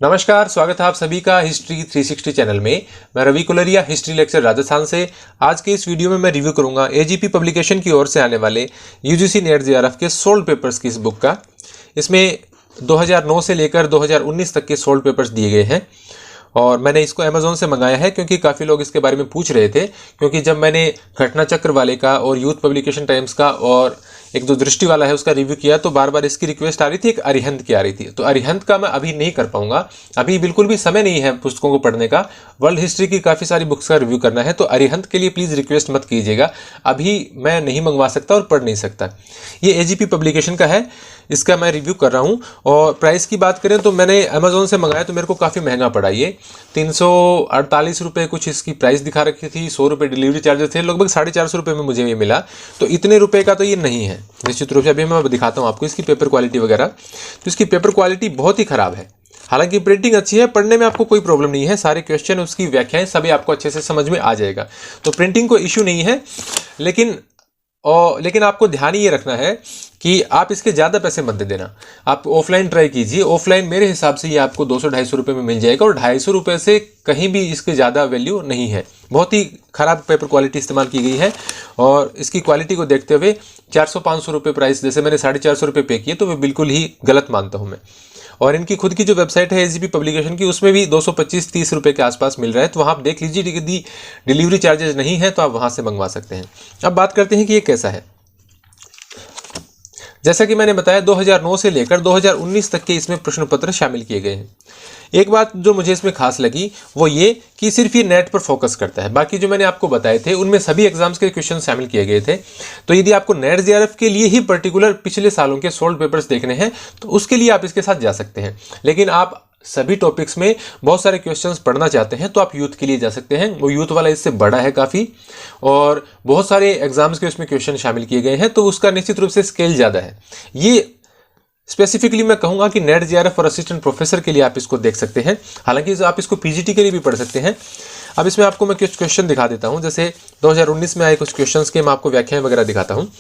नमस्कार, स्वागत है आप सभी का हिस्ट्री 360 चैनल में। मैं रवि कुलरिया, हिस्ट्री लेक्चर राजस्थान से। आज के इस वीडियो में मैं रिव्यू करूंगा एजीपी पब्लिकेशन की ओर से आने वाले यूजीसी नेट जेआरएफ के सोल्ड पेपर्स की इस बुक का। इसमें 2009 से लेकर 2019 तक के सोल्ड पेपर्स दिए गए हैं और मैंने इसको अमेज़ॉन से मंगाया है क्योंकि काफ़ी लोग इसके बारे में पूछ रहे थे। क्योंकि जब मैंने घटना चक्र वाले का और यूथ पब्लिकेशन टाइम्स का और एक जो दृष्टि वाला है उसका रिव्यू किया तो बार बार इसकी रिक्वेस्ट आ रही थी, एक अरिहंत की आ रही थी। तो अरिहंत का मैं अभी नहीं कर पाऊंगा, अभी बिल्कुल भी समय नहीं है पुस्तकों को पढ़ने का। वर्ल्ड हिस्ट्री की काफ़ी सारी बुक्स का रिव्यू करना है, तो अरिहंत के लिए प्लीज़ रिक्वेस्ट मत कीजिएगा, अभी मैं नहीं मंगवा सकता और पढ़ नहीं सकता। ये एजीपी पब्लिकेशन का है, इसका मैं रिव्यू कर रहा हूँ। और प्राइस की बात करें तो मैंने अमेज़ॉन से मंगाया तो मेरे को काफ़ी महंगा पड़ा। ये 348 रुपये कुछ इसकी प्राइस दिखा रखी थी, 100 रुपये डिलीवरी चार्जेस थे, लगभग 450 रुपये में मुझे ये मिला। तो इतने रुपए का तो ये नहीं है निश्चित रूप से। अभी मैं दिखाता हूँ आपको इसकी पेपर क्वालिटी वगैरह। तो इसकी पेपर क्वालिटी बहुत ही ख़राब है, हालांकि प्रिंटिंग अच्छी है, पढ़ने में आपको कोई प्रॉब्लम नहीं है। सारे क्वेश्चन, उसकी व्याख्याएं सभी आपको अच्छे से समझ में आ जाएगा, तो प्रिंटिंग कोई इशू नहीं है। लेकिन आपको ध्यान ये रखना है कि आप इसके ज़्यादा पैसे मत दे देना। आप ऑफलाइन ट्राई कीजिए। ऑफलाइन मेरे हिसाब से ये आपको 200-250 रुपये में मिल जाएगा और 250 रुपये से कहीं भी इसके ज़्यादा वैल्यू नहीं है। बहुत ही ख़राब पेपर क्वालिटी इस्तेमाल की गई है और इसकी क्वालिटी को देखते हुए 400-500 रुपये प्राइस, जैसे मैंने 450 रुपये पे किए, तो वो बिल्कुल ही गलत मानता हूँ मैं। और इनकी खुद की जो वेबसाइट है एजीपी पब्लिकेशन की, उसमें भी 225-30 रुपये के आसपास मिल रहा है। तो वहाँ आप देख लीजिए, यदि डिलीवरी चार्जेस नहीं है तो आप वहाँ से मंगवा सकते हैं। अब बात करते हैं कि ये कैसा है। जैसा कि मैंने बताया, 2009 से लेकर 2019 तक के इसमें प्रश्न पत्र शामिल किए गए हैं। एक बात जो मुझे इसमें खास लगी वो ये कि सिर्फ ये नेट पर फोकस करता है। बाकी जो मैंने आपको बताए थे उनमें सभी एग्जाम्स के क्वेश्चन शामिल किए गए थे। तो यदि आपको नेट जेआरएफ के लिए ही पर्टिकुलर पिछले सालों के सोल्ड पेपर्स देखने हैं तो उसके लिए आप इसके साथ जा सकते हैं। लेकिन आप सभी टॉपिक्स में बहुत सारे क्वेश्चंस पढ़ना चाहते हैं तो आप यूथ के लिए जा सकते हैं। वो यूथ वाला इससे बड़ा है काफ़ी और बहुत सारे एग्जाम्स के उसमें क्वेश्चन शामिल किए गए हैं, तो उसका निश्चित रूप से स्केल ज़्यादा है। ये स्पेसिफिकली मैं कहूँगा कि नेट जेआरएफ और असिस्टेंट प्रोफेसर के लिए आप इसको देख सकते हैं। हालांकि आप इसको पीजीटी के लिए भी पढ़ सकते हैं। अब इसमें आपको मैं कुछ क्वेश्चन दिखा देता हूँ। जैसे 2019 में आए कुछ क्वेश्चंस के मैं आपको व्याख्याएं वगैरह दिखाता हूँ।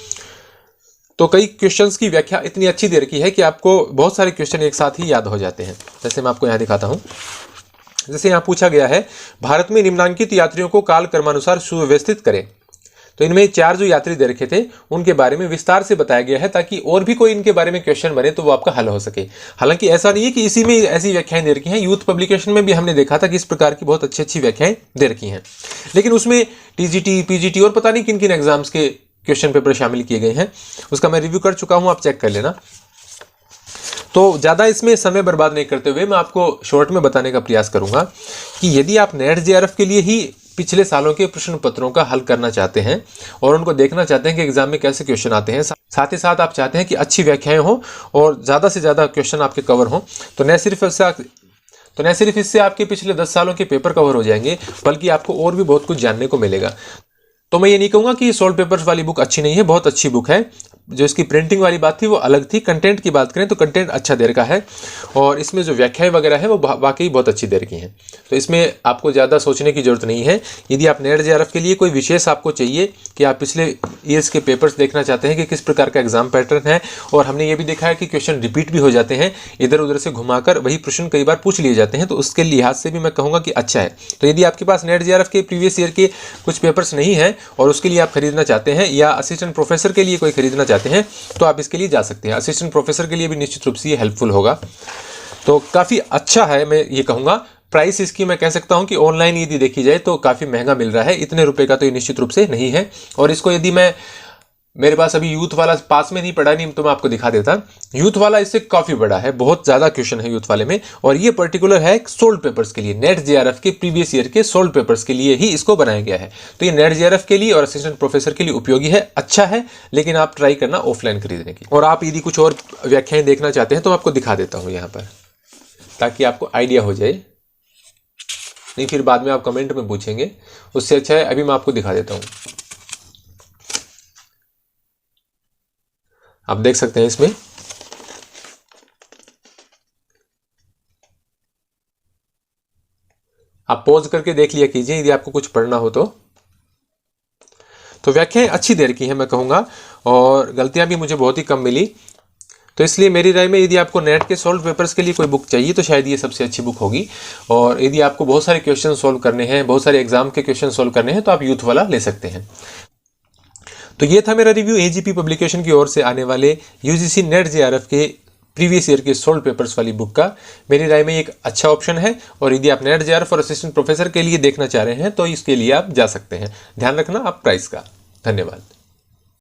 तो कई क्वेश्चंस की व्याख्या इतनी अच्छी दे रखी है कि आपको बहुत सारे क्वेश्चन एक साथ ही याद हो जाते हैं। जैसे मैं आपको यहाँ दिखाता हूँ। जैसे यहाँ पूछा गया है, भारत में निम्नांकित यात्रियों को काल क्रमानुसार सुव्यवस्थित करें। तो इनमें 4 जो यात्री दे रखे थे उनके बारे में विस्तार से बताया गया है, ताकि और भी कोई इनके बारे में क्वेश्चन बने तो वो आपका हल हो सके। हालांकि ऐसा नहीं है कि इसी में ऐसी व्याख्याएं दे रखी हैं, यूथ पब्लिकेशन में भी हमने देखा था कि इस प्रकार की बहुत अच्छी अच्छी व्याख्याएं दे रखी हैं। लेकिन उसमें टीजीटी, पीजीटी और पता नहीं किन किन एग्जाम्स के क्वेश्चन पेपर शामिल किए गए हैं, उसका मैं रिव्यू कर चुका हूं, आप चेक कर लेना। तो ज़्यादा इसमें समय बर्बाद नहीं करते हुए मैं आपको शॉर्ट में बताने का प्रयास करूंगा कि यदि आप नेट जेआरएफ के लिए ही पिछले सालों के प्रश्न पत्रों का हल करना चाहते हैं और उनको देखना चाहते हैं कि एग्जाम में कैसे क्वेश्चन आते हैं, साथ ही साथ आप चाहते हैं कि अच्छी व्याख्याएं हो और ज़्यादा से ज़्यादा क्वेश्चन आपके कवर हों, तो न सिर्फ इससे आपके पिछले 10 सालों के पेपर कवर हो जाएंगे, बल्कि आपको और भी बहुत कुछ जानने को मिलेगा। तो मैं ये नहीं कहूँगा कि सोल्ड पेपर्स वाली बुक अच्छी नहीं है, बहुत अच्छी बुक है। जो इसकी प्रिंटिंग वाली बात थी वो अलग थी। कंटेंट की बात करें तो कंटेंट अच्छा दे रखा है और इसमें जो व्याख्याएं वगैरह है वो वाकई बहुत अच्छी दे रखी हैं। तो इसमें आपको ज़्यादा सोचने की जरूरत नहीं है। यदि आप नेट जेआरएफ के लिए कोई विशेष आपको चाहिए कि आप पिछले ईयर्स के पेपर्स देखना चाहते हैं कि किस प्रकार का एग्जाम पैटर्न है, और हमने ये भी देखा है कि क्वेश्चन रिपीट भी हो जाते हैं, इधर उधर से घुमाकर वही प्रश्न कई बार पूछ लिए जाते हैं, तो उसके लिहाज से भी मैं कहूँगा कि अच्छा है। तो यदि आपके पास नेट जेआरएफ के प्रीवियस ईयर के कुछ पेपर्स नहीं है और उसके लिए आप खरीदना चाहते हैं, या असिस्टेंट प्रोफेसर के लिए कोई खरीदना चाहते हैं, तो आप इसके लिए जा सकते हैं। असिस्टेंट प्रोफेसर के लिए भी निश्चित रूप से ये हेल्पफुल होगा। तो काफ़ी अच्छा है, मैं ये कहूँगा। प्राइस इसकी मैं कह सकता हूँ कि ऑनलाइन यदि देखी जाए तो काफ़ी महंगा मिल रहा है, इतने रुपए का तो ये निश्चित रूप से नहीं है। और इसको यदि मेरे पास अभी यूथ वाला पास में नहीं पड़ा नहीं तो मैं आपको दिखा देता। यूथ वाला इससे काफ़ी बड़ा है, बहुत ज़्यादा क्वेश्चन है यूथ वाले में, और ये पर्टिकुलर है सोल्ड पेपर्स के लिए, नेट जेआरएफ के प्रीवियस ईयर के सोल्ड पेपर्स के लिए ही इसको बनाया गया है। तो ये नेट जेआरएफ के लिए और असिस्टेंट प्रोफेसर के लिए उपयोगी है, अच्छा है। लेकिन आप ट्राई करना ऑफलाइन खरीदने की। और आप यदि कुछ और व्याख्याएं देखना चाहते हैं तो मैं आपको दिखा देता हूँ यहाँ पर, ताकि आपको आइडिया हो जाए, नहीं फिर बाद में आप कमेंट में पूछेंगे। उससे अच्छा है अभी मैं आपको दिखा देता हूँ। आप देख सकते हैं इसमें आप पॉज करके देख लिया कीजिए यदि आपको कुछ पढ़ना हो तो व्याख्याएं अच्छी दे रखी हैं मैं कहूँगा, और गलतियां भी मुझे बहुत ही कम मिली। तो इसलिए मेरी राय में यदि आपको नेट के सॉल्व पेपर्स के लिए कोई बुक चाहिए तो शायद ये सबसे अच्छी बुक होगी। और यदि आपको बहुत सारे क्वेश्चन सॉल्व करने हैं, बहुत सारे एग्जाम के क्वेश्चन सॉल्व करने हैं, तो आप यूथ वाला ले सकते हैं। तो ये था मेरा रिव्यू एजीपी पब्लिकेशन की ओर से आने वाले यूजीसी नेट जेआरएफ के प्रीवियस ईयर के सोल्ड पेपर्स वाली बुक का। मेरी राय में एक अच्छा ऑप्शन है, और यदि आप नेट जेआरएफ और असिस्टेंट प्रोफेसर के लिए देखना चाह रहे हैं तो इसके लिए आप जा सकते हैं। ध्यान रखना आप प्राइस का। धन्यवाद।